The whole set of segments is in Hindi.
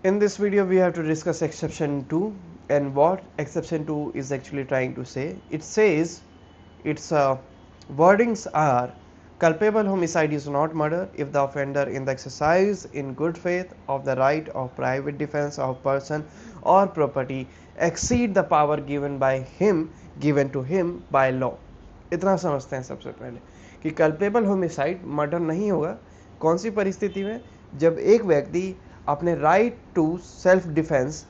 In this video, we have to discuss exception 2 and what exception 2 is actually trying to say. It says its wordings are culpable homicide is not murder if the offender in the exercise in good faith of the right of private defense of person or property exceed the power given to him by law. इतना समझते हैं सबसे पहले कि कल्पेबल होमिसाइड मर्डर नहीं होगा। कौन सी परिस्थिति में? जब एक व्यक्ति अपने right to self defence,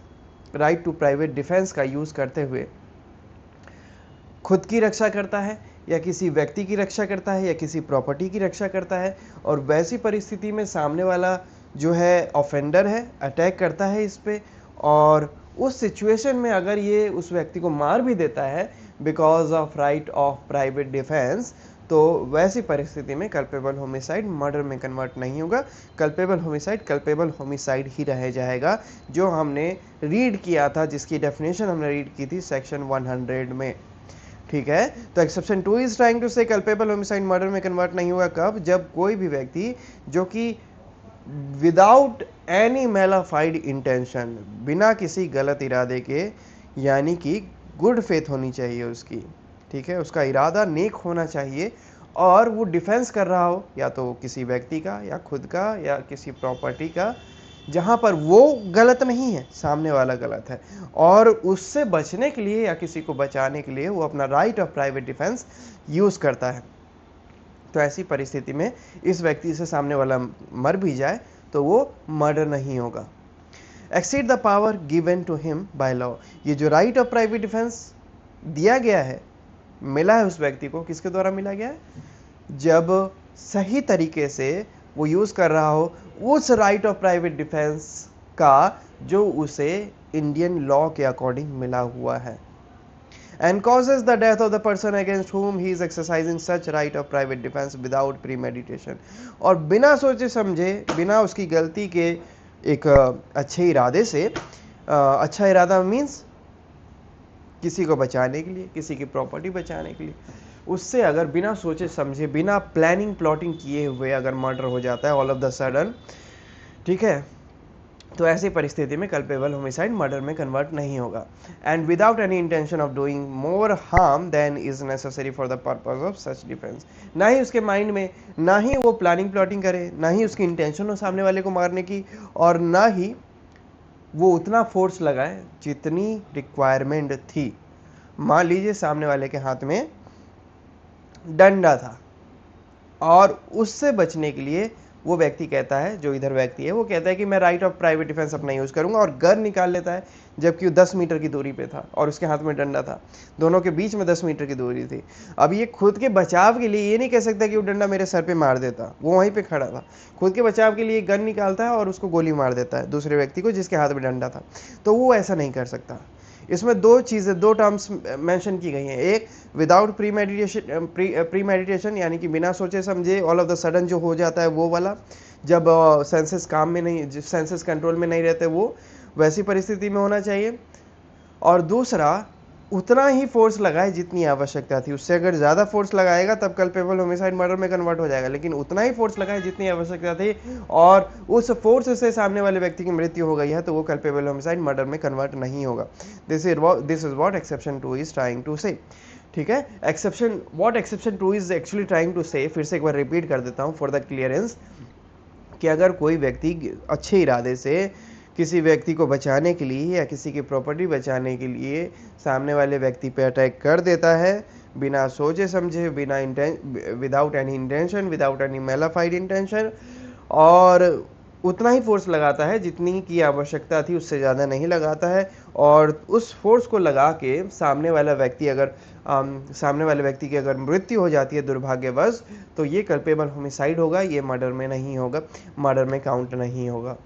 right to private defence का यूज़ करते हुए खुद की रक्षा करता है या किसी व्यक्ति की रक्षा करता है या किसी प्रॉपर्टी की रक्षा करता है, और वैसी परिस्थिति में सामने वाला जो है ऑफेंडर है अटैक करता है इस पे, और उस सिचुएशन में अगर ये उस व्यक्ति को मार भी देता है because of right of private defence, तो वैसी परिस्थिति में कल्पेबल होमिसाइड मर्डर में कन्वर्ट नहीं होगा। कल्पेबल होमिसाइड ही रह जाएगा, जो हमने रीड किया था, जिसकी डेफिनेशन हमने रीड की थी सेक्शन 100 में। ठीक है, तो एक्सेप्शन 2 इज ट्राइंग टू से कल्पेबल होमिसाइड मर्डर में कन्वर्ट नहीं होगा। कब? जब कोई भी व्यक्ति जो कि विदाउट एनी मैलाफाइड इंटेंशन, बिना किसी गलत इरादे के, यानी कि गुड फेथ होनी चाहिए उसकी, ठीक है, उसका इरादा नेक होना चाहिए, और वो डिफेंस कर रहा हो या तो किसी व्यक्ति का या खुद का या किसी प्रॉपर्टी का, जहाँ पर वो गलत नहीं है, सामने वाला गलत है, और उससे बचने के लिए या किसी को बचाने के लिए वो अपना right of private defence use करता है। तो ऐसी परिस्थिति में इस व्यक्ति से सामने वाला मर भी जाए तो वो मर्डर नहीं होगा। Exceed the power given to him by law, ये जो राइट ऑफ प्राइवेट डिफेंस दिया गया है, मिला है उस व्यक्ति को, किसके द्वारा मिला गया है? जब सही तरीके से वो यूज़ कर रहा हो उस राइट ऑफ प्राइवेट डिफेंस का जो उसे इंडियन लॉ के अकॉर्डिंग मिला हुआ है, and causes the death of the person against whom he is exercising such right of private defense without premeditation, और बिना सोचे समझे, बिना उसकी गलती के, एक अच्छे इरादे से, अच्छा इरादा मीन्स किसी को बचाने के लिए, किसी की प्रॉपर्टी बचाने के लिए, उससे अगर बिना सोचे समझे, बिना प्लानिंग प्लॉटिंग किए हुए अगर मर्डर हो जाता है ऑल ऑफ द सडन, ठीक है, तो ऐसी परिस्थिति में कल्पेबल होमिसाइड मर्डर में कन्वर्ट नहीं होगा। And without any intention of doing more harm then is necessary for the purpose of such defence, ना ही उसके माइंड में, ना ही वो प्लानिंग प्लॉटिंग करे, ना ही उसकी इंटेंशन हो सामने वाले को मारने की, और ना ही वो उतना फोर्स लगाए जितनी रिक्वायरमेंट थी। मान लीजिए सामने वाले के हाथ में डंडा था, और उससे बचने के लिए वो व्यक्ति कहता है, जो इधर व्यक्ति है, वो कहता है कि मैं राइट ऑफ प्राइवेट डिफेंस अपना यूज़ करूंगा, और गन निकाल लेता है, जबकि वो 10 मीटर की दूरी पे था और उसके हाथ में डंडा था, दोनों के बीच में 10 मीटर की दूरी थी। अब ये खुद के बचाव के लिए ये नहीं कह सकता कि वो डंडा मेरे सर पे मार देता, वो वहीं पे खड़ा था, खुद के बचाव के लिए गन निकालता है और उसको गोली मार देता है दूसरे व्यक्ति को जिसके हाथ में डंडा था, तो वो ऐसा नहीं कर सकता। इसमें दो चीज़ें, दो टर्म्स मेंशन की गई हैं। एक, विदाउट प्रीमेडिटेशन, यानी कि बिना सोचे समझे ऑल ऑफ द सडन जो हो जाता है वो वाला, जब सेंसेस काम में नहीं, सेंसेस कंट्रोल में नहीं रहते, वो वैसी परिस्थिति में होना चाहिए। और दूसरा, उतना ही फोर्स लगाए जितनी आवश्यकता थी, उससे अगर ज़्यादा फोर्स लगाएगा तब कल्पेबल होमिसाइड मर्डर में कन्वर्ट हो जाएगा, लेकिन उतना ही फोर्स लगाए जितनी आवश्यकता थी और उस फोर्स से सामने वाले व्यक्ति की मृत्यु हो गई है, तो वो कल्पेबल होमिसाइड मर्डर में कन्वर्ट नहीं होगा। This is what exception 2 is trying to say. ठीक है, exception 2 is actually trying to say, फिर से एक बार रिपीट कर देता हूँ फॉर द क्लियरेंस, कि अगर कोई व्यक्ति अच्छे इरादे से किसी व्यक्ति को बचाने के लिए या किसी की प्रॉपर्टी बचाने के लिए सामने वाले व्यक्ति पे अटैक कर देता है, बिना सोचे समझे, without any intention, without any mala fide intention, और उतना ही फोर्स लगाता है जितनी की आवश्यकता थी, उससे ज़्यादा नहीं लगाता है, और उस फोर्स को लगा के सामने वाला व्यक्ति अगर सामने वाले व्यक्ति की अगर मृत्यु हो जाती है दुर्भाग्यवश, तो ये कल्पेबल होमिसाइड होगा, ये मर्डर में नहीं होगा, मर्डर में काउंट नहीं होगा।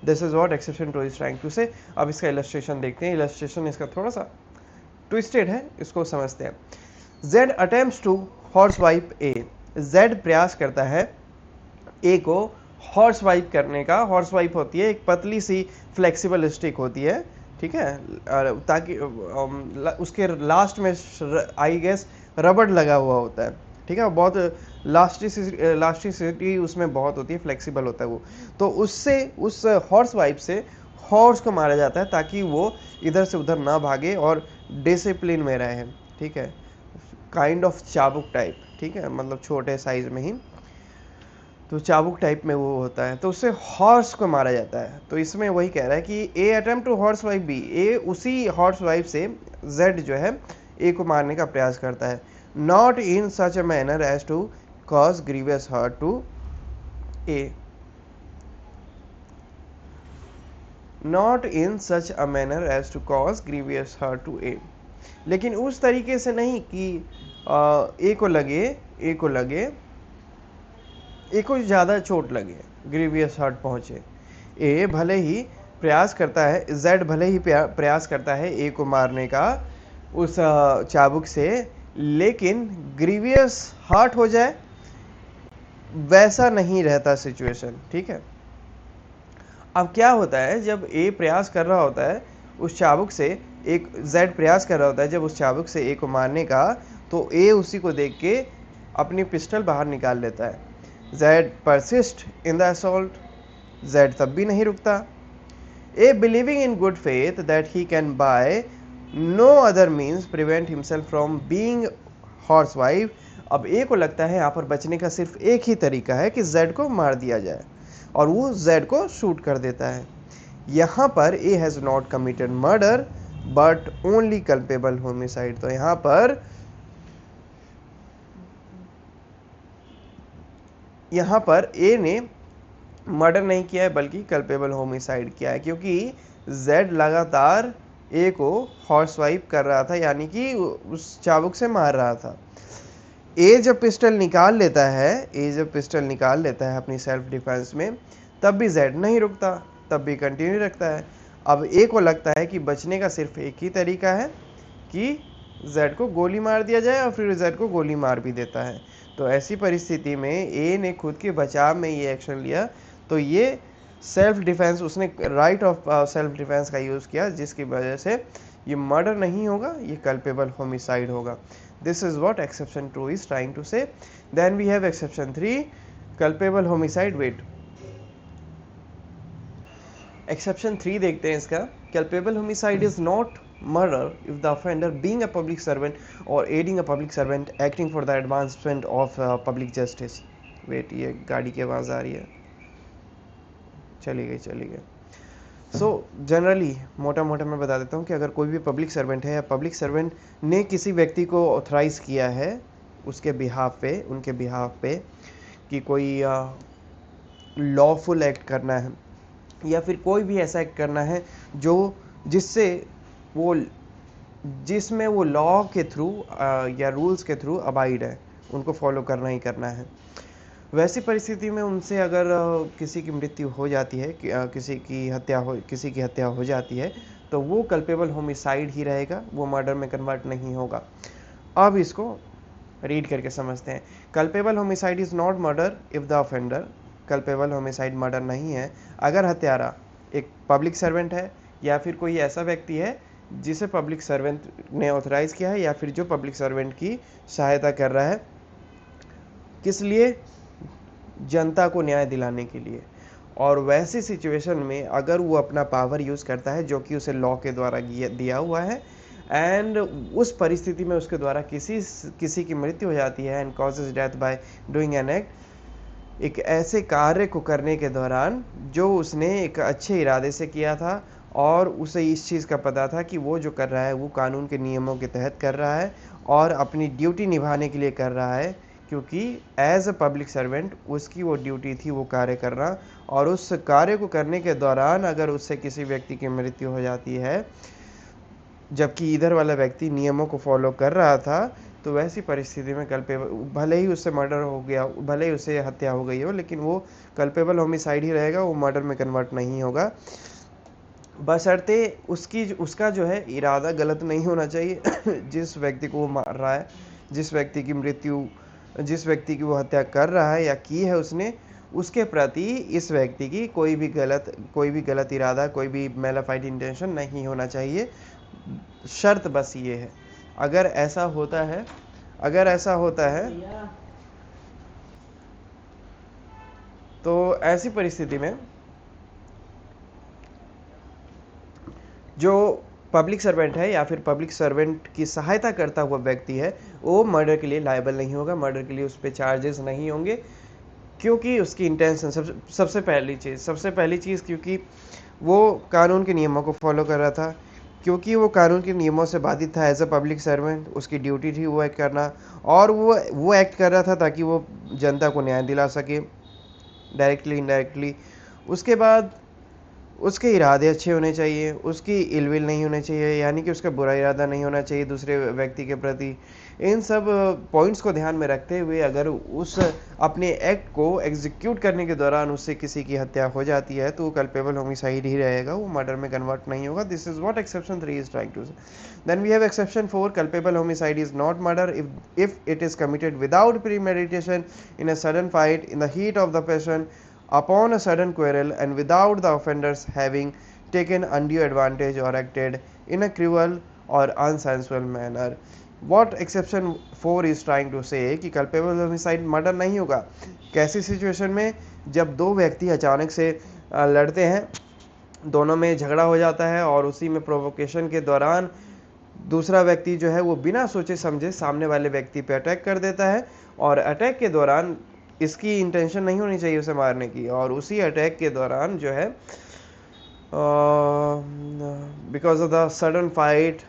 This is what exception 2 is trying to say. अब इसका इलस्ट्रेशन देखते हैं। इलस्ट्रेशन इसका थोड़ा सा ट्विस्टेड है, इसको समझते हैं। Z attempts to horsewhip A, Z प्रयास करता है ए को हॉर्स वाइप करने का। हॉर्स वाइप होती है एक पतली सी फ्लेक्सिबल स्टिक होती है, ठीक है, ताकि उसके लास्ट में आई गेस रबड़ लगा हुआ होता है, ठीक है, बहुत लास्टिसिटी उसमें बहुत होती है, फ्लेक्सिबल होता है वो। तो उससे, उस हॉर्स वाइप से हॉर्स को मारा जाता है ताकि वो इधर से उधर ना भागे और डिसिप्लिन में रहे, ठीक है, काइंड ऑफ चाबुक टाइप, ठीक है, मतलब छोटे साइज में ही, तो चाबुक टाइप में वो होता है, तो उससे हॉर्स को मारा जाता है। तो इसमें वही कह रहा है कि A attempt to horsewhip B, A उसी हॉर्स वाइफ से जेड जो है ए को मारने का प्रयास करता है, not in such a manner as to cause grievous hurt to A, not in such a manner as to cause grievous hurt to A, लेकिन उस तरीके से नहीं कि ए को लगे, ए को लगे, ए को ज़्यादा चोट लगे, ग्रीवियस हर्ट पहुंचे। ए भले ही प्रयास करता है, जेड भले ही प्रयास करता है ए को मारने का उस चाबुक से, लेकिन ग्रीवियस हर्ट हो जाए वैसा नहीं रहता सिचुएशन, ठीक है। अब क्या होता है, जब ए प्रयास कर रहा होता है उस चाबुक से, एक जेड प्रयास कर रहा होता है जब उस चाबुक से ए को मारने का, तो ए उसी को देख के अपनी पिस्टल बाहर निकाल लेता है। Z persist in the assault, Z तब भी नहीं रुकता। A believing in good faith that he can by no other means prevent himself from being horsewhip, अब ए को लगता है यहाँ पर बचने का सिर्फ एक ही तरीका है कि जेड को मार दिया जाए, और वो जेड को शूट कर देता है। यहाँ पर A has not committed murder but only culpable homicide, तो यहाँ पर ए ने मर्डर नहीं किया है बल्कि कल्पेबल होमिसाइड किया है, क्योंकि जेड लगातार ए को हॉर्स वाइप कर रहा था, यानी कि उस चाबुक से मार रहा था। ए जब पिस्टल निकाल लेता है, ए जब पिस्टल निकाल लेता है अपनी सेल्फ डिफेंस में, तब भी जेड नहीं रुकता, तब भी कंटिन्यू रखता है। अब ए को लगता है कि बचने का सिर्फ एक ही तरीका है कि जेड को गोली मार दिया जाए, और फिर जेड को गोली मार भी देता है। तो ऐसी परिस्थिति में ए ने खुद के बचाव में ये एक्शन लिया, तो ये सेल्फ डिफेंस, उसने राइट ऑफ सेल्फ डिफेंस का यूज़ किया, जिसकी वजह से ये मर्डर नहीं होगा, ये कल्पेबल होमिसाइड होगा। This is what exception 2 is trying to say. Then we have exception 3, culpable homicide. Wait, exception 3 देखते हैं इसका। Culpable homicide is not murder if the offender being a public servant or aiding a public servant acting for the advancement of public justice. Wait, ये गाड़ी की आवाज़ आ रही है, चली गई। सो जनरली मोटा मोटा मैं बता देता हूँ कि अगर कोई भी पब्लिक सर्वेंट है या पब्लिक सर्वेंट ने किसी व्यक्ति को ऑथराइज़ किया है उसके बिहाफ पे, उनके बिहाफ पे, कि कोई लॉफुल एक्ट करना है या फिर कोई भी ऐसा एक्ट करना है जिसमें वो लॉ के थ्रू या रूल्स के थ्रू अबाइड है, उनको फॉलो करना ही करना है, वैसी परिस्थिति में उनसे अगर किसी की मृत्यु हो जाती है, किसी की हत्या हो जाती है, तो वो कल्पेबल होमिसाइड ही रहेगा, वो मर्डर में कन्वर्ट नहीं होगा। अब इसको रीड करके समझते हैं। Culpable homicide is not murder if the offender, culpable homicide murder नहीं है अगर हत्यारा एक पब्लिक सर्वेंट है या फिर कोई ऐसा व्यक्ति है जिसे पब्लिक सर्वेंट ने ऑथराइज किया है, या फिर जो पब्लिक सर्वेंट की सहायता कर रहा है, किस लिए? जनता को न्याय दिलाने के लिए। और वैसी सिचुएशन में अगर वो अपना पावर यूज़ करता है जो कि उसे लॉ के द्वारा दिया हुआ है, एंड उस परिस्थिति में उसके द्वारा किसी की मृत्यु हो जाती है, and causes death by doing an act, एक ऐसे कार्य को करने के दौरान जो उसने एक अच्छे इरादे से किया था और उसे इस चीज़ का पता था कि वो जो कर रहा है वो कानून के नियमों के तहत कर रहा है और अपनी ड्यूटी निभाने के लिए कर रहा है, क्योंकि एज अ पब्लिक सर्वेंट उसकी वो ड्यूटी थी वो कार्य करना, और उस कार्य को करने के दौरान अगर उससे किसी व्यक्ति की मृत्यु हो जाती है जबकि इधर वाला व्यक्ति नियमों को फॉलो कर रहा था, तो वैसी परिस्थिति में भले ही उससे मर्डर हो गया, भले ही उससे हत्या हो गई हो, लेकिन वो कल्पेबल होमिसाइड ही रहेगा, वो मर्डर में कन्वर्ट नहीं होगा, बशर्ते उसका जो है इरादा गलत नहीं होना चाहिए। जिस व्यक्ति को वो मार रहा है, जिस व्यक्ति की वो हत्या कर रहा है या की है उसने, उसके प्रति इस व्यक्ति की कोई भी गलत इरादा, कोई भी मैलाफाइड इंटेंशन नहीं होना चाहिए। शर्त बस ये है, अगर ऐसा होता है तो ऐसी परिस्थिति में जो पब्लिक सर्वेंट है या फिर पब्लिक सर्वेंट की सहायता करता हुआ व्यक्ति है वो मर्डर के लिए लायबल नहीं होगा, मर्डर के लिए उस पर चार्जेस नहीं होंगे, क्योंकि उसकी इंटेंशन सबसे पहली चीज़ क्योंकि वो कानून के नियमों को फॉलो कर रहा था, क्योंकि वो कानून के नियमों से बाधित था। एज अ पब्लिक सर्वेंट उसकी ड्यूटी थी वो एक्ट करना, और वो एक्ट कर रहा था ताकि वो जनता को न्याय दिला सके डायरेक्टली इनडायरेक्टली। उसके बाद उसके इरादे अच्छे होने चाहिए, उसकी इलविल नहीं होने चाहिए, यानी कि उसका बुरा इरादा नहीं होना चाहिए दूसरे व्यक्ति के प्रति। इन सब पॉइंट्स को ध्यान में रखते हुए अगर उस अपने एक्ट को एग्जीक्यूट करने के दौरान उससे किसी की हत्या हो जाती है तो वो कल्पेबल होमिसाइड ही रहेगा, वो मर्डर में कन्वर्ट नहीं होगा। This is what exception 3 is trying to say. Then we have exception 4, culpable homicide is not murder if it is committed without premeditation, in a sudden fight, in the heat of the passion, upon a sudden quarrel, and without the offenders having taken undue advantage or acted in a cruel or unsensible manner. What exception 4 is trying to say कि culpable homicide मर्डर नहीं होगा। कैसी सिचुएशन में? जब दो व्यक्ति अचानक से लड़ते हैं, दोनों में झगड़ा हो जाता है और उसी में प्रोवोकेशन के दौरान दूसरा व्यक्ति जो है वो बिना सोचे समझे सामने वाले व्यक्ति पे अटैक कर देता है, और अटैक के दौरान इसकी इंटेंशन नहीं होनी चाहिए उसे मारने की, और उसी अटैक के दौरान जो है because of the sudden fight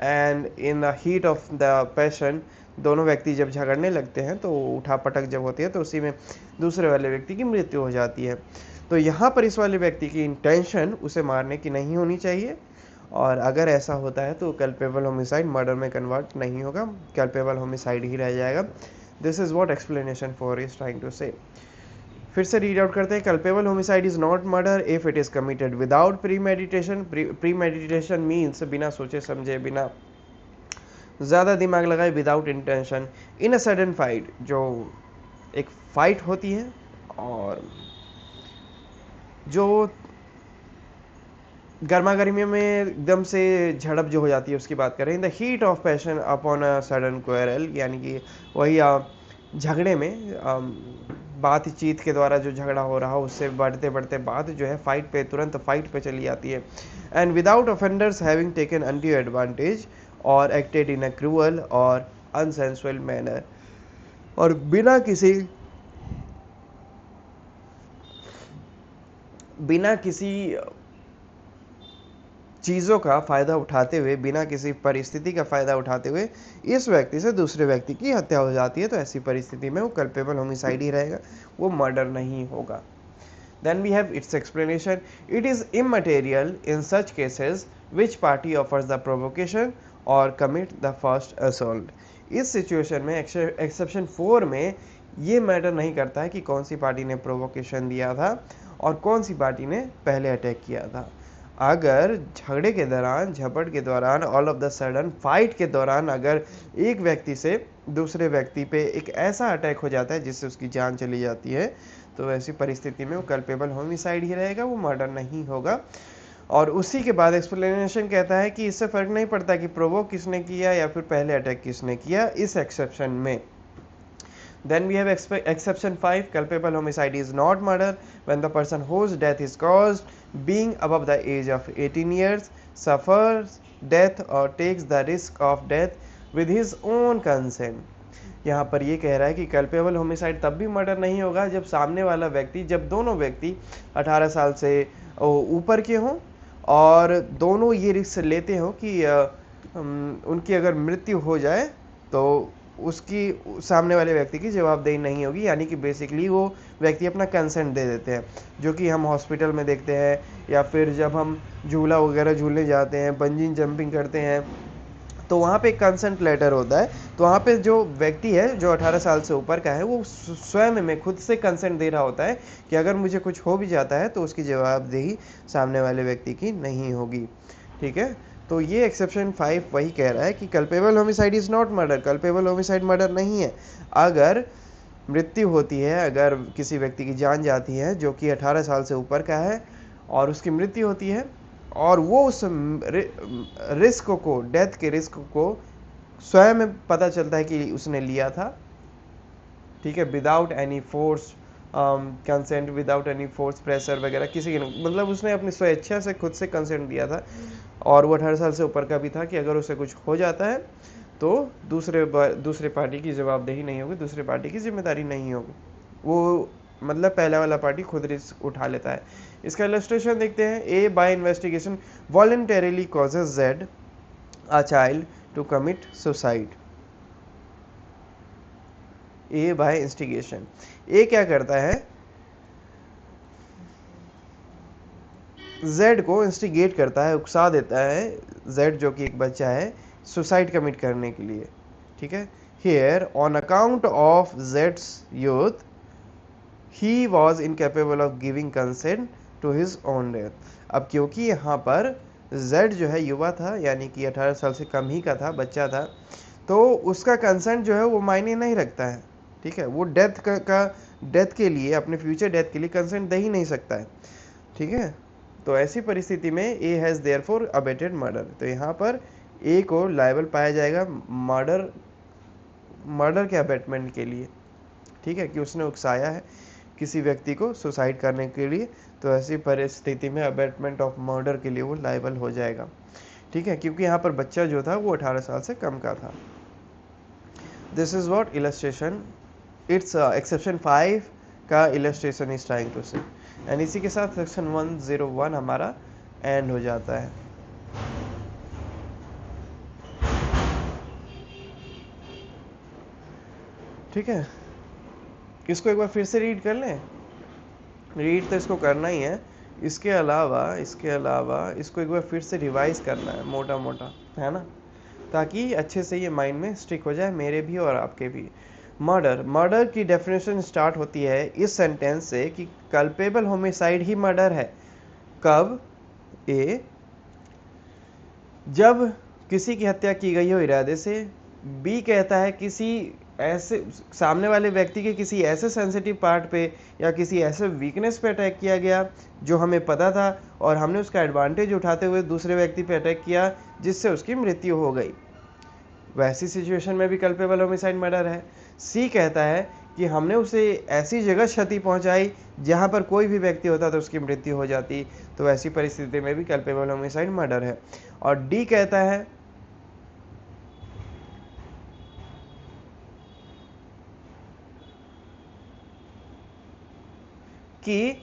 and in the heat of the passion, दोनों व्यक्ति जब झगड़ने लगते हैं तो उठापटक जब होती है तो उसी में दूसरे वाले व्यक्ति की मृत्यु हो जाती है। तो यहाँ पर इस वाले व्यक्ति की इंटेंशन उसे मारने की नहीं होनी चाहिए, और अगर ऐसा होता है तो कल्पेबल होमिसाइड मर्डर में कन्वर्ट नहीं होगा, कल्पेबल होमिसाइड ही रह जाएगा। This is what explanation 4 is trying to say. फिर से रीड आउट करते हैं। Culpable homicide is not murder if it is committed without premeditation. Premeditation means बिना सोचे समझे, बिना ज़्यादा दिमाग लगाए, without intention, in a sudden fight, जो एक फाइट होती है और जो गर्मा गर्मी में एकदम से झड़प जो हो जाती है उसकी बात करें। In the heat of passion upon a sudden quarrel, यानी कि वही झगड़े में बातचीत के द्वारा जो झगड़ा हो रहा हो उससे बढ़ते बढ़ते बात जो है फाइट पे, तुरंत फाइट पे चली जाती है। And without offenders having taken undue advantage और एक्टेड इन अ क्रूअल और अनसेंसुअल मैनर, और बिना किसी चीज़ों का फ़ायदा उठाते हुए, बिना किसी परिस्थिति का फ़ायदा उठाते हुए इस व्यक्ति से दूसरे व्यक्ति की हत्या हो जाती है, तो ऐसी परिस्थिति में वो कल्पेबल होमिसाइड ही रहेगा, वो मर्डर नहीं होगा। Then we have its explanation. It is immaterial in such cases which party offers the provocation or commit the first assault. इस सिचुएशन में एक्सेप्शन 4 में ये मैटर नहीं करता है कि कौन सी पार्टी ने प्रोवोकेशन दिया था और कौन सी पार्टी ने पहले अटैक किया था। अगर झगड़े के दौरान, झपट के दौरान, all of the sudden fight के दौरान अगर एक व्यक्ति से दूसरे व्यक्ति पे एक ऐसा अटैक हो जाता है जिससे उसकी जान चली जाती है, तो ऐसी परिस्थिति में वो कल्पेबल होमिसाइड ही रहेगा, वो मर्डर नहीं होगा। और उसी के बाद एक्सप्लेनेशन कहता है कि इससे फर्क नहीं पड़ता कि प्रोवोक किसने किया या फिर पहले अटैक किसने किया इस एक्सेप्शन में। Then we have exception 5, culpable homicide is not murder when the person whose death is caused being above the age of 18 years suffers death or takes the risk of death with his own consent। यहाँ पर ये कह रहा है कि कल्पेबल होमिसाइड तब भी मर्डर नहीं होगा जब सामने वाला व्यक्ति, जब दोनों व्यक्ति 18 साल से ऊपर के हों और दोनों ये रिस्क लेते हों कि उनकी अगर मृत्यु हो जाए तो उसकी सामने वाले व्यक्ति की जवाबदेही नहीं होगी, यानी कि बेसिकली वो व्यक्ति अपना कंसेंट दे देते हैं, जो कि हम हॉस्पिटल में देखते हैं या फिर जब हम झूला वगैरह झूलने जाते हैं, बंजिंग जंपिंग करते हैं, तो वहाँ पे एक कंसेंट लेटर होता है। तो वहाँ पे जो व्यक्ति है जो 18 साल से ऊपर का है वो स्वयं में खुद से कंसेंट दे रहा होता है कि अगर मुझे कुछ हो भी जाता है तो उसकी जवाबदेही सामने वाले व्यक्ति की नहीं होगी। ठीक है, तो ये एक्सेप्शन 5 वही कह रहा है कि culpable homicide is not murder, culpable homicide murder नहीं है। अगर मृत्यु होती है, अगर किसी व्यक्ति की जान जाती है जो कि 18 साल से ऊपर का है और उसकी मृत्यु होती है और वो उस रिस्क को, डेथ के रिस्क को स्वयं में पता चलता है कि उसने लिया था, ठीक है, without any force consent, without any force pressure वगैरह किसी की, मतलब उसने अपनी स्वेच्छा से खुद से कंसेंट दिया था और वो 18 साल से ऊपर का भी था कि अगर उसे कुछ हो जाता है तो दूसरे पार्टी की जवाबदेही नहीं होगी, दूसरे पार्टी की जिम्मेदारी नहीं होगी, वो मतलब पहला वाला पार्टी खुद रिस्क उठा लेता है। इसका इलस्ट्रेशन देखते हैं। A by investigation voluntarily causes Z a child to commit suicide. A by instigation, A क्या करता है, जेड को इंस्टिगेट करता है, उकसा देता है जेड जो कि एक बच्चा है सुसाइड कमिट करने के लिए, ठीक है। हियर ऑन अकाउंट ऑफ जेड्स youth he was incapable of giving consent to his own death. अब क्योंकि यहाँ पर जेड जो है युवा था, यानी कि 18 साल से कम ही का था, बच्चा था, तो उसका कंसेंट जो है वो मायने नहीं रखता है, ठीक है। वो डेथ के लिए, अपने फ्यूचर डेथ के लिए कंसेंट दे ही नहीं सकता है, ठीक है। तो ऐसी परिस्थिति में A has therefore abetted murder, तो यहाँ पर ए को लायबल पाया जाएगा मर्डर के अबेटमेंट के लिए, ठीक है, कि उसने उकसाया है किसी व्यक्ति को सुसाइड करने के लिए। तो ऐसी परिस्थिति में अबेटमेंट ऑफ मर्डर के लिए वो लायबल हो जाएगा, ठीक है, क्योंकि यहाँ पर बच्चा जो था वो 18 साल से कम का था। This is what illustration, it's exception 5 का इलस्ट्रेशन इज ट्राइंग टू से। एंड इसी के साथ सेक्शन 101 हमारा एंड हो जाता है। ठीक है, इसको एक बार फिर से रीड कर लें। रीड तो इसको करना ही है, इसके अलावा इसको एक बार फिर से रिवाइज करना है मोटा मोटा, है ना, ताकि अच्छे से ये माइंड में स्टिक हो जाए, मेरे भी और आपके भी। मर्डर की डेफिनेशन स्टार्ट होती है इस सेंटेंस से कि कल्पेबल होमिसाइड ही मर्डर है। कब? ए, जब किसी की हत्या की गई हो इरादे से। बी कहता है किसी ऐसे सामने वाले व्यक्ति के किसी ऐसे सेंसिटिव पार्ट पे या किसी ऐसे वीकनेस पे अटैक किया गया जो हमें पता था और हमने उसका एडवांटेज उठाते हुए दूसरे व्यक्ति पे अटैक किया जिससे उसकी मृत्यु हो गई, वैसी सिचुएशन में भी कल्पेबल होमिसाइड मर्डर है। सी कहता है कि हमने उसे ऐसी जगह क्षति पहुंचाई जहां पर कोई भी व्यक्ति होता तो उसकी मृत्यु हो जाती, तो ऐसी परिस्थिति में भी कल्पेबल होमिसाइड मर्डर है। और डी कहता है कि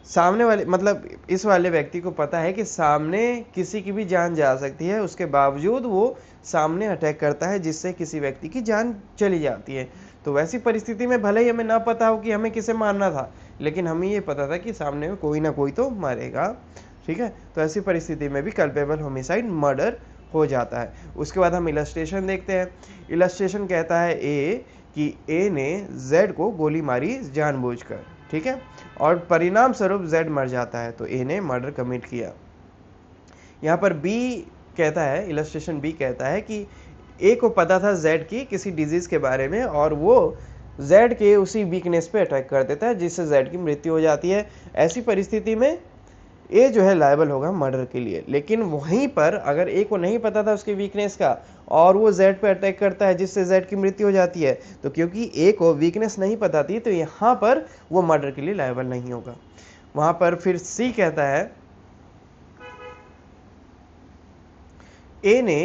सामने वाले, मतलब इस वाले व्यक्ति को पता है कि सामने किसी की भी जान जा सकती है, उसके बावजूद वो सामने अटैक करता है जिससे किसी व्यक्ति की जान चली जाती है। तो वैसी परिस्थिति में भले ही हमें ना पता हो कि हमें किसे मारना था, लेकिन हमें ये पता था कि सामने में कोई ना कोई तो मरेगा, ठीक है। तो ऐसी परिस्थिति में भी कल्पेबल होमिसाइड मर्डर हो जाता है। उसके बाद हम इलस्ट्रेशन देखते हैं। इलस्ट्रेशन कहता है ए कि ए ने जेड को गोली मारी जानबूझकर, ठीक है, और परिणाम स्वरूप जेड मर जाता है, तो ए ने मर्डर कमिट किया। यहाँ पर बी कहता है, इलस्ट्रेशन बी कहता है कि ए को पता था जेड की किसी डिजीज के बारे में और वो जेड के उसी वीकनेस पे अटैक कर देता है जिससे जेड की मृत्यु हो जाती है। ऐसी परिस्थिति में ए जो है लायबल होगा मर्डर के लिए। लेकिन वहीं पर अगर ए को नहीं पता था उसके वीकनेस का और वो जेड पे अटैक करता है जिससे जेड की मृत्यु हो जाती है, तो क्योंकि ए को वीकनेस नहीं पता थी तो यहाँ पर वो मर्डर के लिए लायबल नहीं होगा। वहां पर फिर सी कहता है ए ने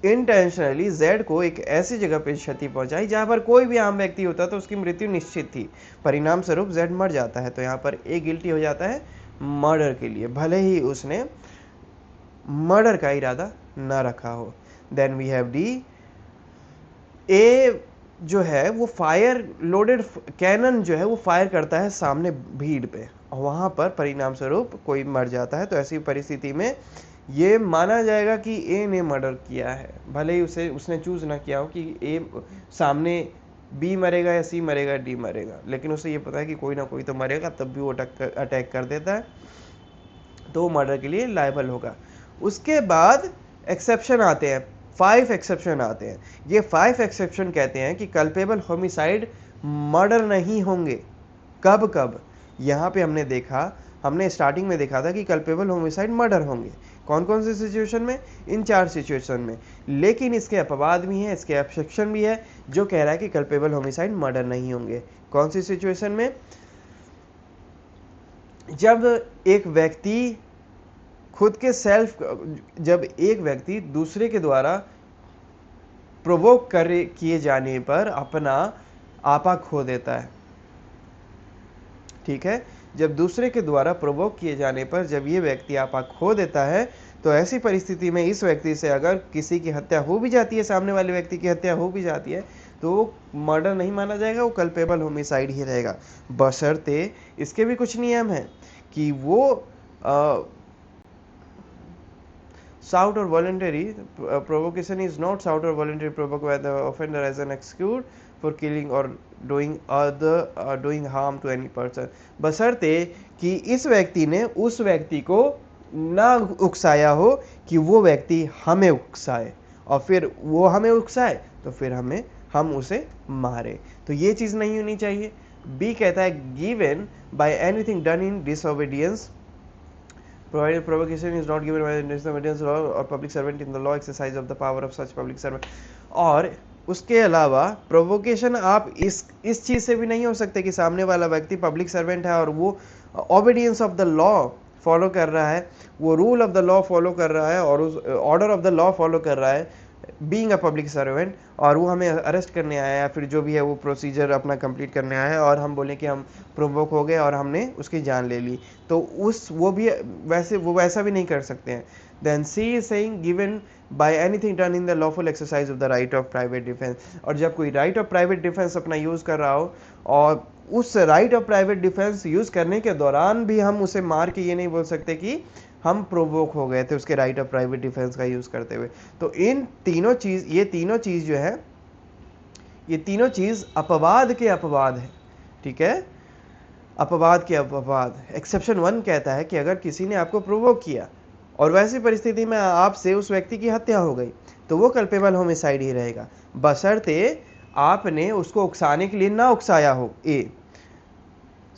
इंटेंशनली जेड को एक ऐसी जगह पे क्षति पहुंचाई जहां पर कोई भी आम व्यक्ति होता तो उसकी मृत्यु निश्चित थी, परिणाम स्वरूप जेड मर जाता है, तो यहाँ पर ए गिल्टी हो जाता है मर्डर के लिए, भले ही उसने मर्डर का इरादा ना रखा हो। देन वी हैव डी, ए जो है वो फायर लोडेड कैनन जो है वो फायर करता है सामने भीड़ पे, वहां पर परिणाम स्वरूप कोई मर जाता है। तो ऐसी परिस्थिति में ये माना जाएगा कि ए ने मर्डर किया है, भले ही उसने चूज ना किया हो कि ए सामने बी मरेगा या सी मरेगा डी मरेगा, लेकिन उसे ये पता है कि कोई ना कोई तो मरेगा, तब भी वो अटैक कर देता है, तो वो मर्डर के लिए लायबल होगा। उसके बाद एक्सेप्शन आते हैं, 5 एक्सेप्शन आते हैं। ये 5 एक्सेप्शन कहते हैं कि कल्पेबल होमिसाइड मर्डर नहीं होंगे। कब कब? यहाँ पे हमने स्टार्टिंग में देखा था कि कल्पेबल होमिसाइड मर्डर होंगे। कौन कौन से सिचुएशन में? इन 4 सिचुएशन में। लेकिन इसके अपवाद भी हैं, इसके एक्सेप्शन भी है जो कह रहा है कि कल्पेबल होमिसाइड मर्डर नहीं होंगे। कौन सी सिचुएशन में? जब एक व्यक्ति खुद के सेल्फ, जब एक व्यक्ति दूसरे के द्वारा प्रोवोक किए जाने पर अपना आपा खो देता है, ठीक है, जब दूसरे के द्वारा प्रोवोक किए जाने पर जब ये व्यक्ति आपा खो देता है, तो ऐसी परिस्थिति में इस व्यक्ति से अगर किसी की हत्या हो भी जाती है, सामने वाले व्यक्ति की हत्या हो भी जाती है, तो वो मर्डर नहीं माना जाएगा, वो कल्पेबल होमिसाइड ही रहेगा, बशर्ते इसके भी कुछ नियम हैं कि वो sought or voluntary provocation is not sought or voluntary provoked by the offender as an excuse for killing or doing harm to any person, बशर्ते कि इस व्यक्ति ने उस व्यक्ति को ना उकसाया हो कि वो व्यक्ति हमें उकसाए, और फिर वो हमें उकसाए तो फिर हम उसे मारे, तो ये चीज़ नहीं होनी चाहिए। बी कहता है given by anything done in disobedience provided provocation is not given by the disobedience law or public servant in the law exercise of the power of such public servant। और उसके अलावा प्रोवोकेशन आप इस चीज़ से भी नहीं हो सकते कि सामने वाला व्यक्ति पब्लिक सर्वेंट है और वो obedience of the law follow कर रहा है, वो rule of the law follow कर रहा है और उस order of the law follow कर रहा है, बीइंग अ पब्लिक सर्वेंट, और वो हमें अरेस्ट करने आया या फिर जो भी है वो प्रोसीजर अपना कंप्लीट करने आया है और हम बोले कि हम प्रोवोक हो गए और हमने उसकी जान ले ली, तो वो वैसा भी नहीं कर सकते हैं। Then C is saying given by anything done in the lawful exercise of the right of private defence, और जब कोई राइट ऑफ प्राइवेट डिफेंस अपना यूज़ कर रहा हो और उस right of private defence use करने के दौरान भी हम उसे मार के ये नहीं बोल सकते कि हम प्रोवोक हो गए थे उसके राइट ऑफ प्राइवेट डिफेंस का यूज़ करते हुए। तो ये तीनों चीज़ जो है, ये तीनों चीज़ अपवाद के अपवाद है, ठीक है, अपवाद के अपवाद। एक्सेप्शन 1 कहता है कि अगर किसी ने आपको प्रोवोक किया और वैसी परिस्थिति में आपसे उस व्यक्ति की हत्या हो गई तो वो कल्पेबल होमिसाइड ही रहेगा, बशर्ते आपने उसको उकसाने के लिए ना उकसाया हो, ए,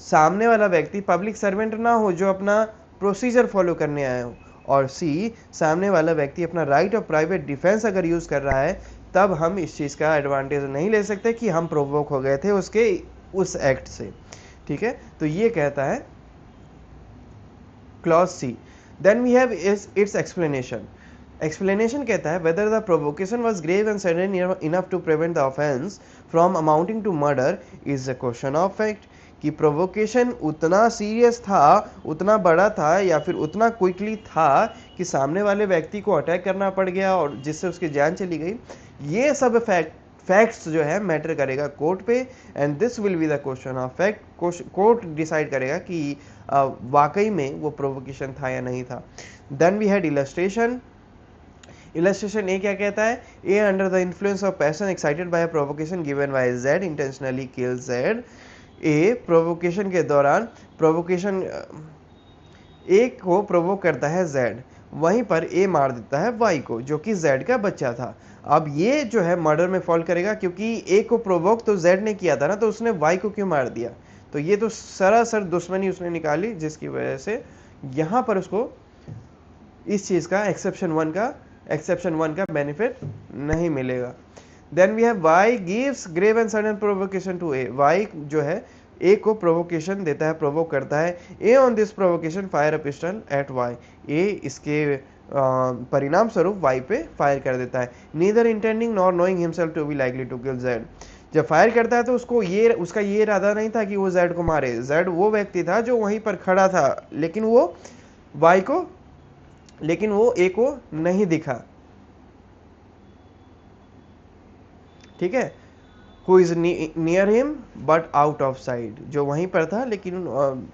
सामने वाला व्यक्ति पब्लिक सर्वेंट ना हो जो अपना प्रोसीजर फॉलो करने आया हो, और सी, सामने वाला व्यक्ति अपना राइट ऑफ प्राइवेट डिफेंस अगर यूज़ कर रहा है, तब हम इस चीज़ का एडवांटेज नहीं ले सकते कि हम प्रोवोक हो गए थे उसके उस एक्ट से, ठीक है। तो ये कहता है clause C. Then we have its explanation कहता है whether the provocation was grave and sudden enough to prevent the offence from amounting to murder is a question of fact, कि प्रोवोकेशन उतना सीरियस था, उतना बड़ा था या फिर उतना क्विकली था कि सामने वाले व्यक्ति को अटैक करना पड़ गया और जिससे उसकी जान चली गई, ये सब फैक्ट्स जो है मैटर करेगा कोर्ट पे, and this will be the question of fact. Court decide करेगा कि वाकई में वो प्रोवोकेशन था या नहीं था। Then we had illustration A क्या कहता है, A under the influence of passion excited by provocation given by Z intentionally kill Z. A provocation के दौरान प्रोवोकेशन ए को प्रोवोक करता है जेड, वहीं पर ए मार देता है वाई को जो कि जेड का बच्चा था। अब ये जो है मर्डर में फॉल करेगा क्योंकि ए को प्रोवोक तो जेड ने किया था ना, तो उसने वाई को क्यों मार दिया, तो ये तो सरासर दुश्मनी उसने निकाली जिसकी वजह से यहाँ पर उसको इस चीज़ का एक्सेप्शन वन का बेनिफिट नहीं मिलेगा। Then we have Y gives grave and sudden provocation to A, Y जो है ए को प्रोवोकेशन देता है, प्रोवोक करता है, A on this provocation fire a pistol at Y, A इसके परिणाम स्वरूप वाई पे फायर कर देता है, neither intending nor knowing himself to be likely to kill Z. जब फायर करता है तो उसका ये इरादा नहीं था कि वो जेड को मारे, जेड वो व्यक्ति था जो वहीं पर खड़ा था, लेकिन वो ए को नहीं दिखा, ठीक है, who is near him but out of side, जो वहीं पर था लेकिन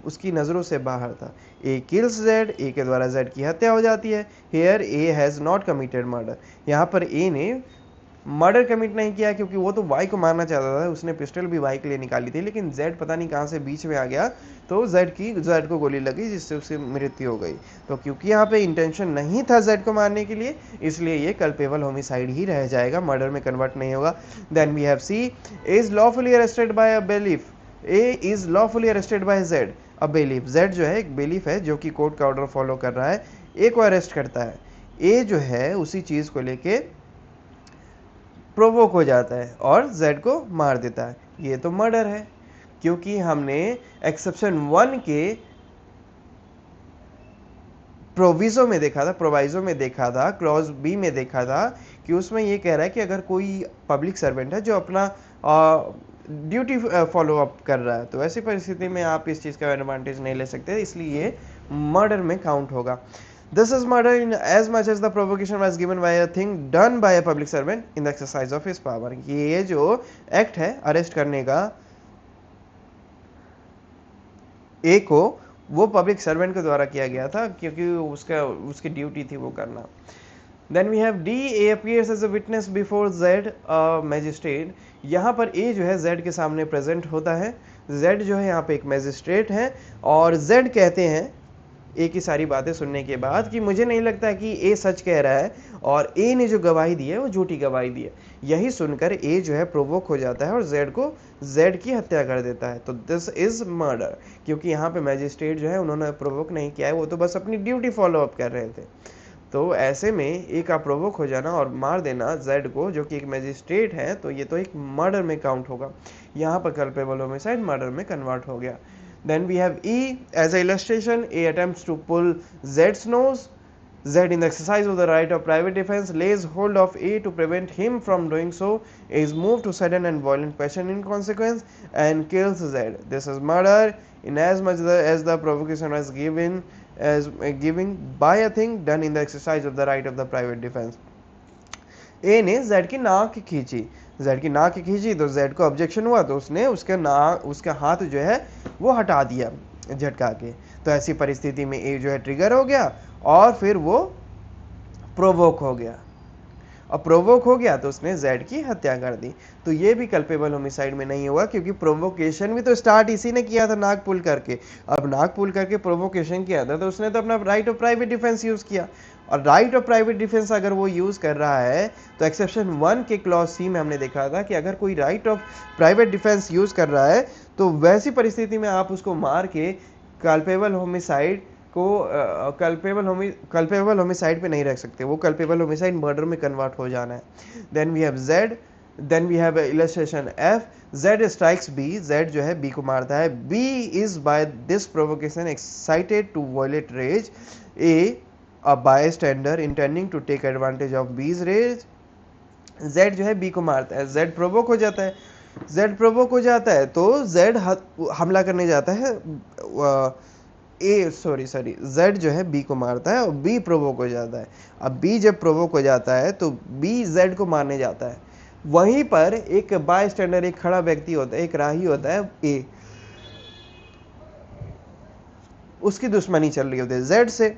उसकी नज़रों से बाहर था। ए किल्स जेड, ए के द्वारा जेड की हत्या हो जाती है। Here A has not committed murder, यहाँ पर ए ने मर्डर कमिट नहीं किया क्योंकि वो तो वाई को मारना चाहता था, उसने पिस्टल भी वाई के लिए निकाली थी, लेकिन जेड पता नहीं कहाँ से बीच में आ गया तो जेड को गोली लगी जिससे उसकी मृत्यु हो गई। तो क्योंकि यहाँ पे इंटेंशन नहीं था जेड को मारने के लिए, इसलिए ये कल्पेबल होमिसाइड ही रह जाएगा, मर्डर में कन्वर्ट नहीं होगा। Then we have C is lawfully arrested by a bailiff, A is lawfully arrested by Z a bailiff, Z जो है एक बेलीफ है जो कि कोर्ट का ऑर्डर फॉलो कर रहा है, ए को अरेस्ट करता है, ए जो है उसी चीज़ को लेके प्रोवोक हो जाता है और जेड को मार देता है, ये तो मर्डर है क्योंकि हमने एक्सेप्शन 1 के प्रोविजो में देखा था, प्रोवाइजो में देखा था, क्लॉज बी में देखा था कि उसमें ये कह रहा है कि अगर कोई पब्लिक सर्वेंट है जो अपना ड्यूटी फॉलो अप कर रहा है, तो ऐसी परिस्थिति में आप इस चीज़ का एडवांटेज नहीं ले सकते, इसलिए ये मर्डर में काउंट होगा। This is murder in as much as the provocation was given by a thing done by a public servant in the exercise of his power. ये जो एक्ट है अरेस्ट करने का ए को, वो पब्लिक सर्वेंट के द्वारा किया गया था क्योंकि उसकी ड्यूटी थी वो करना। Then we have D, A appears as a witness before Z magistrate. यहाँ पर ए जो है जेड के सामने प्रेजेंट होता है। जेड जो है यहाँ पे एक मैजिस्ट्रेट है और जेड कहते हैं ए की सारी बातें सुनने के बाद कि मुझे नहीं लगता कि ए सच कह रहा है और ए ने जो गवाही दी है वो झूठी गवाही दी है। यही सुनकर ए जो है प्रोवोक हो जाता है और जेड की हत्या कर देता है। तो दिस इज मर्डर, क्योंकि यहाँ पे मैजिस्ट्रेट जो है उन्होंने प्रोवोक नहीं किया है, वो तो बस अपनी ड्यूटी फॉलो अप कर रहे थे। तो ऐसे में ए का प्रोवोक हो जाना और मार देना जेड को, जो कि एक मैजिस्ट्रेट है, तो ये तो एक मर्डर में काउंट होगा। यहाँ पर कल्पेबल होमिसाइड मर्डर में कन्वर्ट हो गया। Then we have E as an illustration. A attempts to pull Z's nose. Z, in the exercise of the right of private defense, lays hold of A to prevent him from doing so. A is moved to sudden and violent passion in consequence and kills Z. This is murder in as much as the provocation was giving by a thing done in the exercise of the right of the private defense. ए ने जेड की नाक खींची, जेड की नाक खींची तो जेड को ऑब्जेक्शन हुआ, तो उसने उसका हाथ जो है वो हटा दिया झटका के। तो ऐसी परिस्थिति में ए जो है ट्रिगर हो गया और फिर वो प्रोवोक हो गया, और प्रोवोक हो गया तो उसने जेड की हत्या कर दी। तो ये भी कल्पेबल होमिसाइड में नहीं हुआ, क्योंकि प्रोवोकेशन भी तो स्टार्ट इसी ने किया था नाक पुल करके। अब नाक पुल करके प्रोवोकेशन किया था तो उसने तो अपना right of private defence use किया, और राइट ऑफ प्राइवेट डिफेंस अगर वो यूज कर रहा है तो एक्सेप्शन 1 के क्लॉज सी में हमने देखा था कि अगर कोई right of private defence use कर रहा है तो वैसी परिस्थिति में आप उसको मार के कल्पेबल होमिसाइड को कल्पेबल होमिसाइड पे नहीं रख सकते, वो कल्पेबल होमिसाइड मर्डर में कन्वर्ट हो जाना है। Then we have Z, then we have illustration F. Z strikes B, Z जो है बी को मारता है। B is by this provocation excited to violent rage. A a bystander intending to take advantage of B's rage। Z जो है B को मारता है, Z प्रोवोक हो जाता है, Z प्रोवोक हो जाता है तो Z हमला करने जाता है, Z जो है B को मारता है और B प्रोवोक हो जाता है। अब B जब प्रोवोक हो जाता है तो B Z को मारने जाता है। वहीं पर एक बायस्टैंडर, एक खड़ा व्यक्ति होता है, एक राही होता है A, उसकी दुश्मनी चल रही होती है Z से।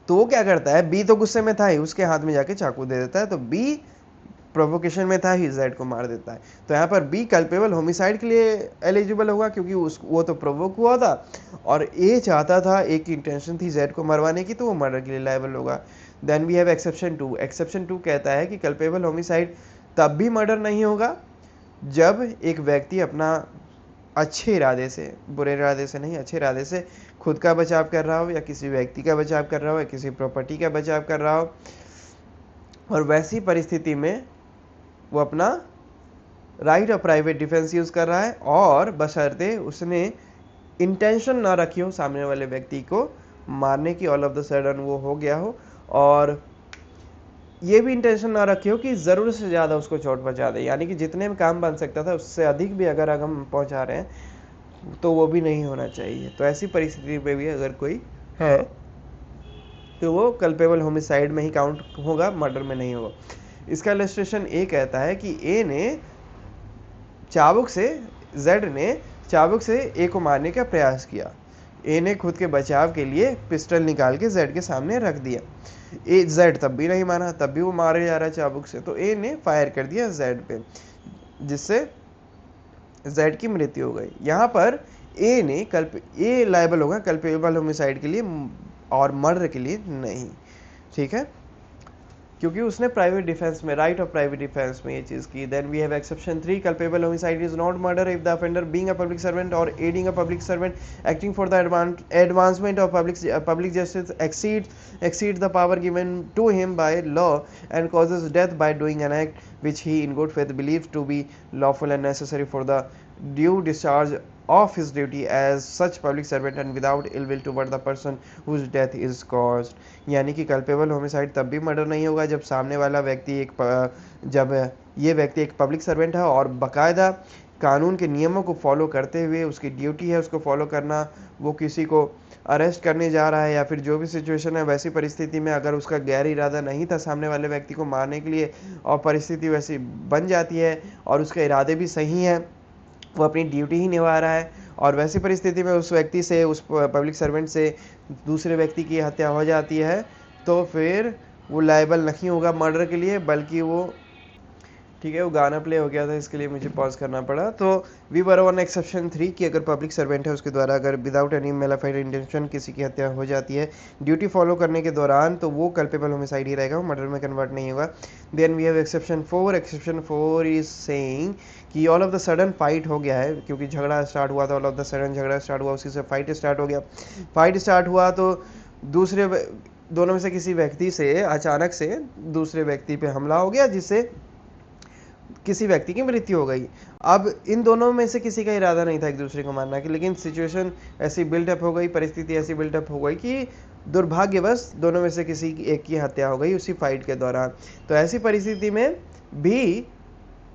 तो वो क्या करता है, बी तो गुस्से में था ही, उसके हाथ में जाके चाकू दे देता है, तो बी प्रोवोकेशन में था ही, जेड को मार देता है। तो यहाँ पर बी कल्पेबल होमिसाइड के लिए एलिजिबल होगा क्योंकि वो तो प्रोवोक हुआ था और ए चाहता था, एक की इंटेंशन थी जेड को मरवाने की, तो वो मर्डर के लिए लायबल होगा। Then we have exception 2। Exception 2 कहता है कि कल्पेबल होमिसाइड तब भी मर्डर नहीं होगा जब एक व्यक्ति अपना अच्छे इरादे से, बुरे इरादे से नहीं, अच्छे इरादे से खुद का बचाव कर रहा हो या किसी व्यक्ति का बचाव कर रहा हो या किसी प्रॉपर्टी का बचाव कर रहा हो, और वैसी परिस्थिति में वो अपना right of private defence use कर रहा है और बशर्ते उसने इंटेंशन ना रखी हो सामने वाले व्यक्ति को मारने की, ऑल ऑफ द सडन वो हो गया हो, और ये भी इंटेंशन ना रखी हो कि ज़रूरत से ज़्यादा उसको चोट पहुंचा दे, यानी कि जितने में काम बन सकता था उससे अधिक भी अगर हम पहुंचा रहे हैं तो वो भी नहीं होना चाहिए। तो ऐसी परिस्थिति में भी अगर कोई है तो वो कल्पेबल होमिसाइड में ही काउंट होगा, मर्डर में नहीं होगा। इसका इलस्ट्रेशन ए कहता है कि ए ने चाबुक से, जेड ने चाबुक से ए को मारने का प्रयास किया। ए ने खुद के बचाव के लिए पिस्टल निकाल के जेड के सामने रख दिया। ए जेड तब भी नहीं माना, तब भी वो मारे जा रहा है चाबुक से, तो ए ने फायर कर दिया जेड पे, जिससे जेड की मृत्यु हो गई। यहाँ पर ए ने ए लायबल होगा कल्पेबल होमिसाइड के लिए और मर्डर के लिए नहीं, ठीक है, क्योंकि उसने प्राइवेट डिफेंस में, राइट ऑफ प्राइवेट डिफेंस में ये चीज की। Then we have exception 3। Culpable homicide is not murder if the offender being a public servant और aiding a public servant acting for the advancement of public justice exceeds the power given to him by law and causes death by doing an act which he in good faith believes to be lawful and necessary for the due discharge of his duty as such public servant and without ill will toward the person whose death is caused. यानी कि कल्पेबल होमिसाइड तब भी मर्डर नहीं होगा जब सामने वाला व्यक्ति जब ये व्यक्ति एक पब्लिक सर्वेंट है और बाकायदा कानून के नियमों को फॉलो करते हुए, उसकी ड्यूटी है उसको फॉलो करना, वो किसी को अरेस्ट करने जा रहा है या फिर जो भी सिचुएशन है, वैसी परिस्थिति में अगर उसका गैर इरादा नहीं था सामने वाले व्यक्ति को मारने के लिए और परिस्थिति वैसी बन जाती है और उसके इरादे भी सही हैं, वो अपनी ड्यूटी ही निभा रहा है और वैसी परिस्थिति में उस व्यक्ति से, उस पब्लिक सर्वेंट से दूसरे व्यक्ति की हत्या हो जाती है, तो फिर वो लायबल नहीं होगा मर्डर के लिए, बल्कि वो, ठीक है, वो गाना प्ले हो गया था इसके लिए मुझे पॉज करना पड़ा। तो वी वर ऑन एक्सेप्शन 3 कि अगर पब्लिक सर्वेंट है उसके द्वारा अगर विदाउट एनी मेलाफाइड इंटेंशन किसी की हत्या हो जाती है ड्यूटी फॉलो करने के दौरान, तो वो कल्पेबल होमिसाइड ही रहेगा, वो मर्डर में कन्वर्ट नहीं होगा। Then we have exception 4। Exception 4 is saying कि all of the sudden fight हो गया है, क्योंकि झगड़ा स्टार्ट हुआ था, ऑल ऑफ द सडन झगड़ा स्टार्ट हुआ, उसी से फाइट स्टार्ट हो गया। फाइट स्टार्ट हुआ तो दोनों में से किसी व्यक्ति से अचानक से दूसरे व्यक्ति पे हमला हो गया, जिससे किसी व्यक्ति की मृत्यु हो गई। अब इन दोनों में से किसी का इरादा नहीं था एक दूसरे को मारना की, लेकिन सिचुएशन ऐसी बिल्डअप हो गई, परिस्थिति ऐसी बिल्डअप हो गई कि दुर्भाग्यवश दोनों में से किसी एक की हत्या हो गई उसी फाइट के दौरान। तो ऐसी परिस्थिति में भी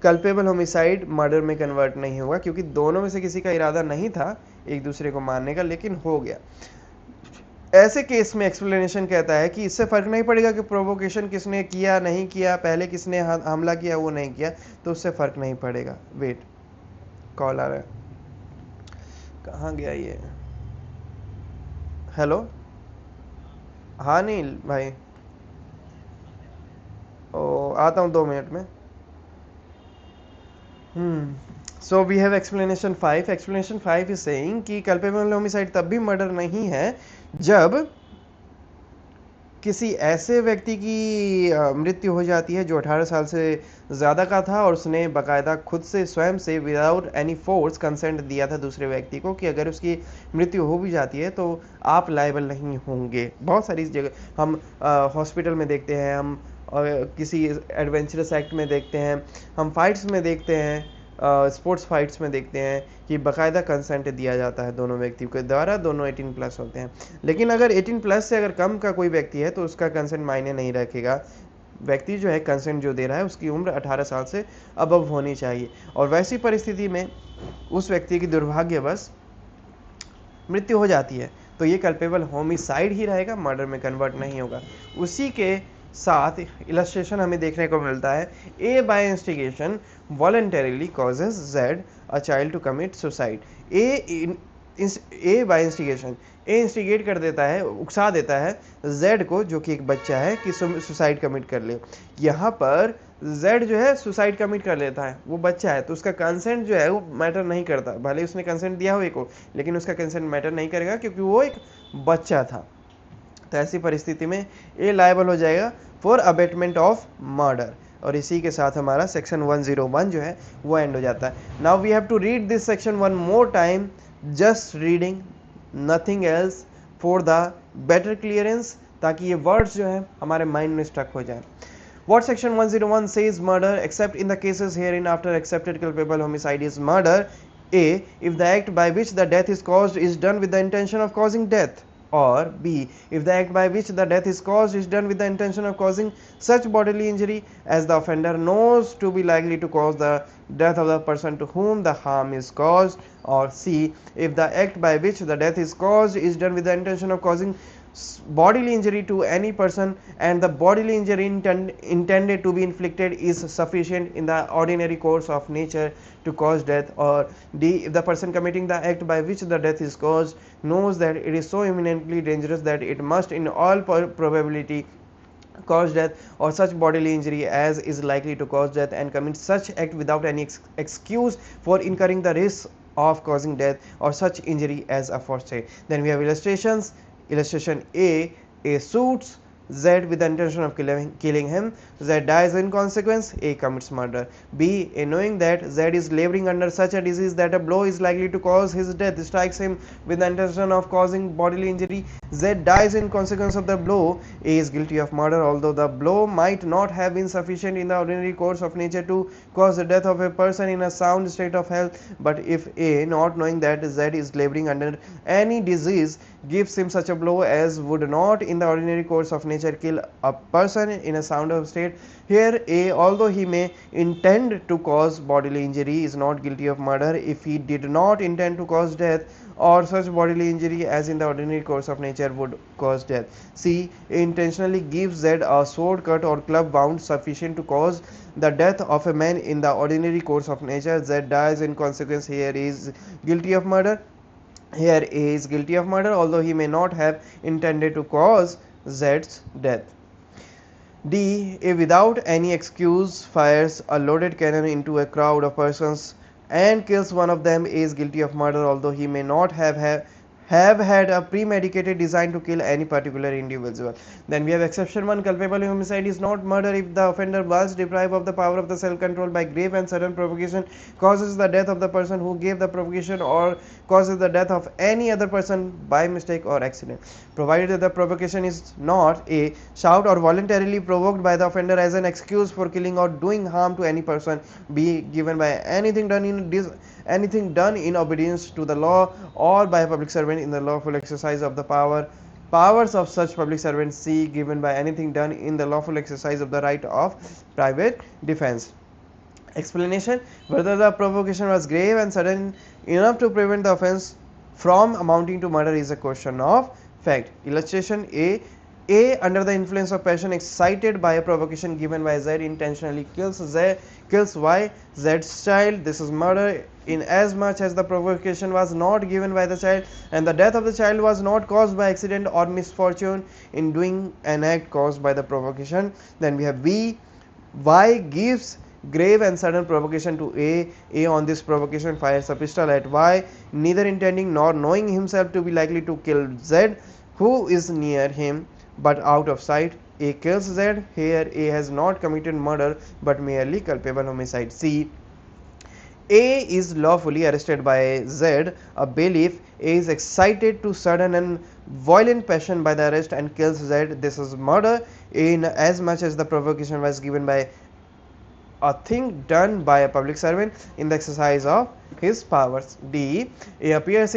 कल्पेबल होमिसाइड मर्डर में कन्वर्ट नहीं होगा, क्योंकि दोनों में से किसी का इरादा नहीं था एक दूसरे को मारने का, लेकिन हो गया। ऐसे केस में एक्सप्लेनेशन कहता है कि इससे फर्क नहीं पड़ेगा कि प्रोवोकेशन किसने किया नहीं किया, पहले किसने हमला किया वो नहीं किया, तो उससे फर्क नहीं पड़ेगा। वेट, कॉल आ रहा है, कहाँ गया ये? हेलो, हाँ नील भाई, ओ आता हूँ 2 मिनट में। So we have explanation 5। Explanation 5 is saying कि कल्पेबल होमिसाइड तब भी मर्डर नहीं है जब किसी ऐसे व्यक्ति की मृत्यु हो जाती है जो 18 साल से ज़्यादा का था और उसने बाकायदा खुद से स्वयं से विदाउट एनी फोर्स कंसेंट दिया था दूसरे व्यक्ति को कि अगर उसकी मृत्यु हो भी जाती है तो आप लायबल नहीं होंगे। बहुत सारी जगह हम हॉस्पिटल में देखते हैं, हम किसी एडवेंचरस एक्ट में देखते हैं, हम फाइट्स में देखते हैं, स्पोर्ट्स फाइट्स में देखते हैं कि बाकायदा कंसेंट दिया जाता है दोनों व्यक्ति के द्वारा, दोनों 18+ होते हैं। लेकिन अगर 18+ से अगर कम का कोई व्यक्ति है तो उसका कंसेंट मायने नहीं रखेगा। व्यक्ति जो है कंसेंट जो दे रहा है उसकी उम्र 18 साल से अबव होनी चाहिए, और वैसी परिस्थिति में उस व्यक्ति की दुर्भाग्यवश मृत्यु हो जाती है तो ये कल्पेबल होमिसाइड ही रहेगा, मर्डर में कन्वर्ट नहीं होगा। उसी के साथ इलस्ट्रेशन हमें देखने को मिलता है, A by instigation voluntarily causes Z a child to commit suicide. A by instigation, A instigate कर देता है, उकसा देता है जेड को जो कि एक बच्चा है कि सुसाइड कमिट कर ले। यहाँ पर जेड जो है सुसाइड कमिट कर लेता है, वो बच्चा है तो उसका कंसेंट जो है वो मैटर नहीं करता, भले उसने कंसेंट दिया हो एक को, लेकिन उसका कंसेंट मैटर नहीं करेगा क्योंकि वो एक बच्चा था। तो ऐसी परिस्थिति में ए लायबल हो जाएगा फॉर अबेटमेंट ऑफ मर्डर, और इसी के साथ हमारा सेक्शन 101 जो है वो एंड हो जाता है। Now we have to read this section one more time, just reading, nothing else, for the better clearance, ताकि ये वर्ड्स जो है हमारे माइंड में स्टक हो जाए। What section 101 says murder except in the cases herein after accepted culpable homicide is murder. A. If the act by which the death is caused is done with the intention of causing death. Or B. If the act by which the death is caused is done with the intention of causing such bodily injury as the offender knows to be likely to cause the death of the person to whom the harm is caused. Or C. If the act by which the death is caused is done with the intention of causing bodily injury to any person and the bodily injury intended to be inflicted is sufficient in the ordinary course of nature to cause death. Or D. If the person committing the act by which the death is caused knows that it is so imminently dangerous that it must in all probability cause death or such bodily injury as is likely to cause death and commits such act without any excuse for incurring the risk of causing death or such injury as aforesaid. Then we have illustrations. Illustration A shoots Z with the intention of killing him. Z dies in consequence. A commits murder. B. Knowing that Z is laboring under such a disease that a blow is likely to cause his death, strikes him with the intention of causing bodily injury Z dies in consequence of the blow. A is guilty of murder, although the blow might not have been sufficient in the ordinary course of nature to cause the death of a person in a sound state of health. But if A, not knowing that Z is laboring under any disease, gives him such a blow as would not in the ordinary course of nature kill a person in a sound of state, here A, although he may intend to cause bodily injury, is not guilty of murder if he did not intend to cause death or such bodily injury as in the ordinary course of nature would cause death. C, intentionally gives Z a sword cut or club wound sufficient to cause the death of a man in the ordinary course of nature. Z dies in consequence, here is guilty of murder. Here A is guilty of murder, although he may not have intended to cause Z's death. D, A without any excuse fires a loaded cannon into a crowd of persons and kills one of them, is guilty of murder, although he may not have had a premeditated design to kill any particular individual. Then we have exception 1, culpable homicide is not murder if the offender was deprived of the power of the self-control by grave and sudden provocation, causes the death of the person who gave the provocation, or causes the death of any other person by mistake or accident, provided that the provocation is not A, shout or voluntarily provoked by the offender as an excuse for killing or doing harm to any person, B, given by anything done in obedience to the law or by a public servant in the lawful exercise of the powers of such public servant, C, given by anything done in the lawful exercise of the right of private defense. Explanation: whether the provocation was grave and sudden enough to prevent the offense from amounting to murder is a question of fact. Illustration: A under the influence of passion excited by a provocation given by Z intentionally kills Y, Z's child. This is murder in as much as the provocation was not given by the child and the death of the child was not caused by accident or misfortune in doing an act caused by the provocation. Then we have B, Y gives grave and sudden provocation to A on this provocation fires a pistol at Y, neither intending nor knowing himself to be likely to kill Z, who is near him but out of sight. A kills Z. Here A has not committed murder but merely culpable homicide. C, A is lawfully arrested by Z, a bailiff. A is excited to sudden and violent passion by the arrest and kills Z. This is murder in as much as the provocation was given by a thing done by a public servant in the exercise of his powers. D, A appears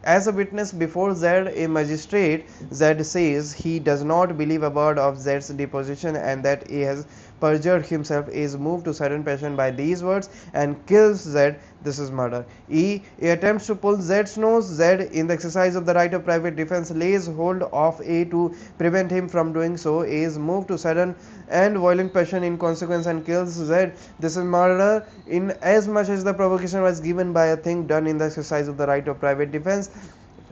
as a witness before Z, a magistrate. Z says he does not believe a word of Z's deposition and that A has perjured himself, is moved to sudden passion by these words and kills Z. This is murder. E, A attempts to pull Z's nose. Z, in the exercise of the right of private defense, lays hold of A to prevent him from doing so. A is moved to sudden and violent passion in consequence and kills Z. This is murder in as much as the provocation was given by a thing done in the exercise of the right of private defense.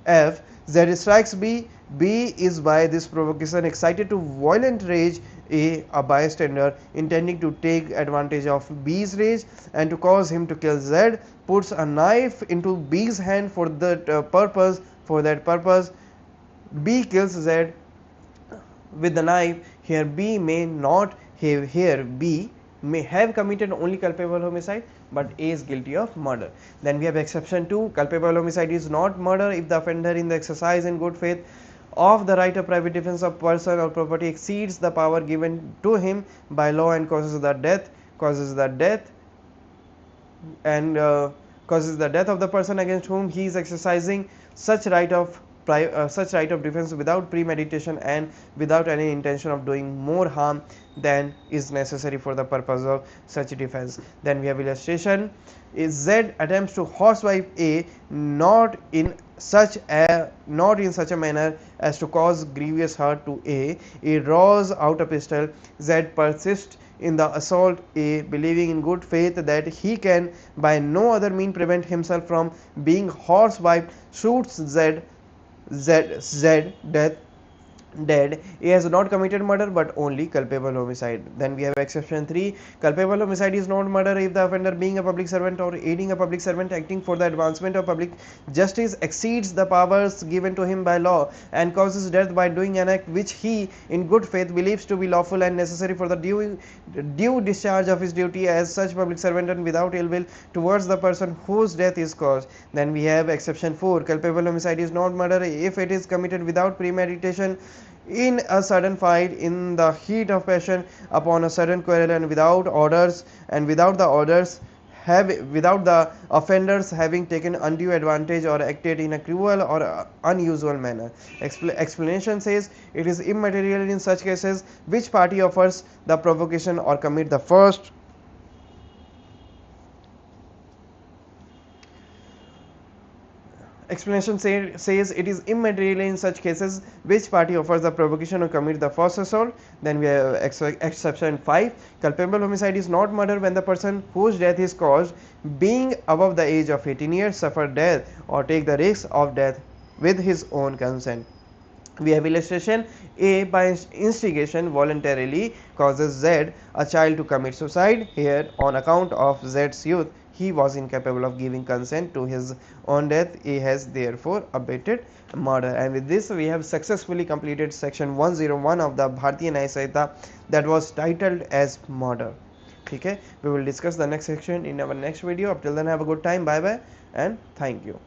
F, Z strikes B. B is by this provocation excited to violent rage. A bystander, intending to take advantage of B's rage and to cause him to kill Z, puts a knife into B's hand for that purpose. B kills Z with the knife. Here B may not have here B may have committed only culpable homicide, but A is guilty of murder. Then we have exception 2, culpable homicide is not murder if the offender in the exercise in good faith of the right of private defense of person or property exceeds the power given to him by law and causes the death of the person against whom he is exercising such right of defense without premeditation and without any intention of doing more harm than is necessary for the purpose of such defense. Then we have illustration: is Z attempts to horsewipe A not in such a manner as to cause grievous hurt to A. A draws out a pistol. Z persists in the assault. A, believing in good faith that he can by no other means prevent himself from being horsewiped, shoots Z death. dead, A has not committed murder but only culpable homicide. Then we have exception 3. Culpable homicide is not murder if the offender, being a public servant or aiding a public servant acting for the advancement of public justice, exceeds the powers given to him by law and causes death by doing an act which he in good faith believes to be lawful and necessary for the due discharge of his duty as such public servant and without ill will towards the person whose death is caused. Then we have exception 4. Culpable homicide is not murder if it is committed without premeditation, in a sudden fight, in the heat of passion, upon a sudden quarrel, and without the orders without the offenders having taken undue advantage or acted in a cruel or unusual manner. Explanation says it is immaterial in such cases which party offers the provocation or commit the first. Explanation says it is immaterial in such cases which party offers the provocation or commit the first assault. Then we have exception 5. Culpable homicide is not murder when the person whose death is caused, being above the age of 18 years, suffer death or take the risk of death with his own consent. We have illustration. A, by instigation, voluntarily causes Z, a child, to commit suicide. Here, on account of Z's youth, he was incapable of giving consent to his own death. A has therefore abetted murder. And with this, we have successfully completed section 101 of the Bharatiya Nyaya Sanhita, that was titled as murder. Okay, we will discuss the next section in our next video. Up till then, have a good time. Bye bye and thank you.